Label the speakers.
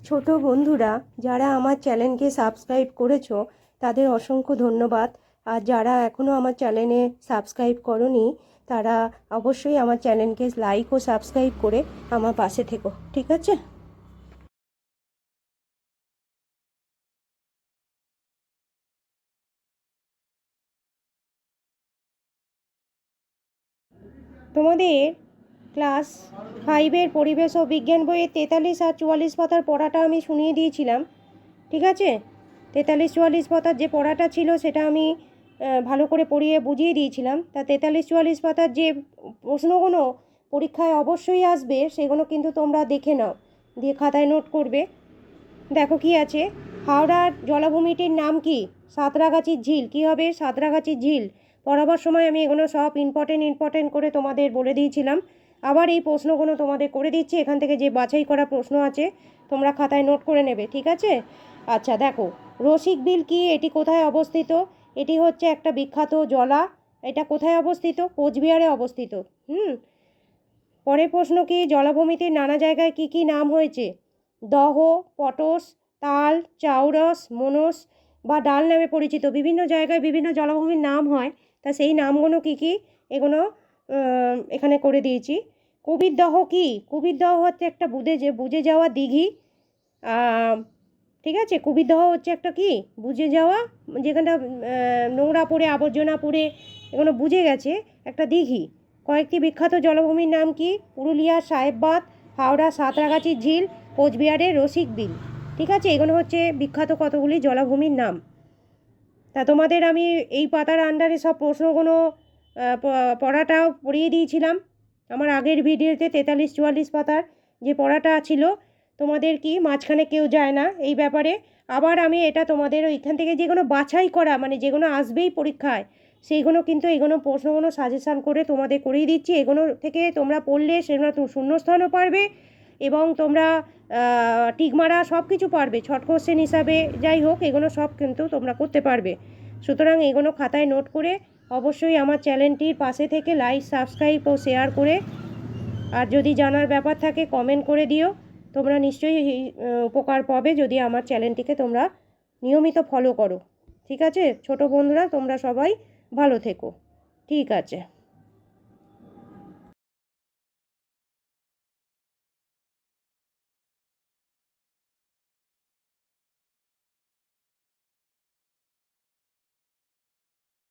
Speaker 1: ছোট বন্ধুরা যারা আমার চ্যানেলকে সাবস্ক্রাইব করেছো তাদের অসংখ্য ধন্যবাদ। আর যারা এখনও আমার চ্যানেলে সাবস্ক্রাইব করোনি তারা অবশ্যই আমার চ্যানেলকে লাইক ও সাবস্ক্রাইব করে আমার পাশে থেকো, ঠিক আছে? তোমাদের ক্লাস 5-এর পরিবেশ ও বিজ্ঞান বইয়ের 43 আর 44 পাতার পড়াটা আমি শুনিয়ে দিয়েছিলাম, ঠিক আছে? 43-44 পাতার যে পড়াটা ছিল সেটা আমি ভালো করে পড়িয়ে বুঝিয়ে দিয়েছিলাম। তা 43-44 পাতার যে প্রশ্নগুলো পরীক্ষায় অবশ্যই আসবে সেগুলো কিন্তু তোমরা দেখে নাও, দিয়ে খাতায় নোট করবে। দেখো কি আছে, হাওড়ার জলাভূমিটির নাম কি? সাঁতরাগাছির ঝিল। কী হবে? সাঁতরাগাছির ঝিল। পড়াবার সময় আমি এগুলো সব ইম্পর্টেন্ট করে তোমাদের বলে দিয়েছিলাম। আবার এই প্রশ্নগুলো তোমাদের করে দিচ্ছি, এখান থেকে যে বাছাই করা প্রশ্ন আছে তোমরা খাতায় নোট করে নেবে, ঠিক আছে? আচ্ছা দেখো, রসিক বিল কি? এটি কোথায় অবস্থিত? এটি হচ্ছে একটা বিখ্যাত জলা। এটা কোথায় অবস্থিত? কোচবিহারে অবস্থিত। পরের প্রশ্ন কি? জলাভূমিতে নানা জায়গায় কি কি নাম হয়েছে? দহ, পটস, তাল, চাউরস, মনস বা ডাল নামে পরিচিত। বিভিন্ন জায়গায় বিভিন্ন জলাভূমির নাম হয়, তা সেই নামগুলো কি কি এগুলো এখানে করে দিয়েছি। কবির দহ কি? কবির দহ হচ্ছে একটা বুঝে যাওয়া দিঘি। ঠিক আছে, কবির দহ হচ্ছে একটা কি বুঝে যাওয়া, যেখানটা নোংরা পড়ে আবর্জনা পড়ে এগুলো বুঝে গেছে, একটা দিঘি। কয়েকটি বিখ্যাত জলাভূমির নাম কি? পুরুলিয়ার সাহেববাঁধ, হাওড়া সাঁতরাগাছির ঝিল, কোচবিহারের রসিক বিল। ঠিক আছে, এগুলো হচ্ছে বিখ্যাত কতগুলি জলাভূমির নাম। তা তোমাদের আমি এই পাতার আন্ডারে সব প্রশ্নগুলো পড়াটাও পড়িয়ে দিয়েছিলাম আমার আগের ভিডিওতে। 43-44 পাতার যে পড়াটা ছিল, তোমাদের কি মাঝখানে কেউ যায় না এই ব্যাপারে। আবার আমি এটা তোমাদের ওইখান থেকে যেগুলো বাছাই করা, মানে যেগুলো আসবেই পরীক্ষায়, সেইগুলো কিন্তু এগুলো প্রশ্নগুলো সাজেশান করে তোমাদের করিয়ে দিচ্ছি। এগুলো থেকে তোমরা পড়লে সেগুলো শূন্যস্থানও পারবে এবং তোমরা টিক মারা সব কিছু পারবে, শর্ট কোশ্চেন হিসাবে যাই হোক, এগুলো সব কিন্তু তোমরা করতে পারবে। সুতরাং এগুলো খাতায় নোট করে অবশ্যই আমার চ্যানেলটির পাশে থেকে লাইক, সাবস্ক্রাইব ও শেয়ার করে, আর যদি জানার ব্যাপার থাকে কমেন্ট করে দিও। তোমরা নিশ্চয়ই উপকার পাবে যদি আমার চ্যানেলটিকে তোমরা নিয়মিত ফলো করো, ঠিক আছে? ছোট বন্ধুরা তোমরা সবাই ভালো থেকো, ঠিক আছে?